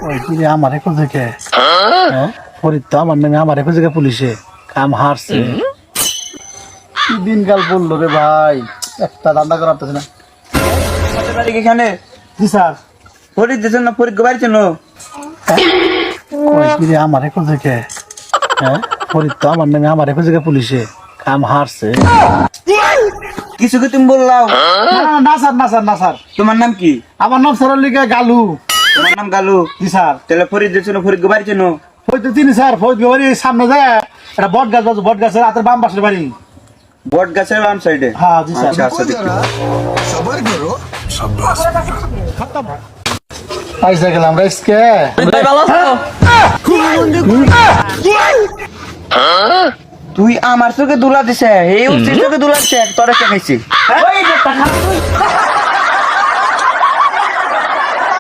ওই কি রে আমারে খুঁজে কে ফরিদ তো আমার নামে আমারে খুঁজে কে পুলিশে কাম হারছে কি দিনকাল বললো রে ভাই একটা ধান্দা করা পারতেছে না বাড়ি এখানে জি স্যার ফরিদ দেন না ফরিদ বাড়ি চেনো ওই কি রে আমারে খুঁজে কে ফরিদ তো আমার নামে আমারে খুঁজে কে পুলিশে কাম হারছে কিছু কি তুমি বললাও না স্যার না স্যার না স্যার তোমার নাম কি আমার নাম স্যার লিখে গালু তোমার নাম গালু জি স্যার তাহলে ফরিদ দেন না ফরিদ বাড়ি চেনো ফরিদ তো চিনি স্যার ফরিদ বাড়ির সামনে যায় একটা বট গাছ আছে বট গাছের রাতের বাম পাশের বাড়ি বট গাছের বাম সাইডে হ্যাঁ জি স্যার আচ্ছা আচ্ছা দেখি পাইসা গেলাম রাইসকে তুই আমার চোখে দুলা দিছে এই উচিত চোখে দুলা দিছে তোরে কে খাইছি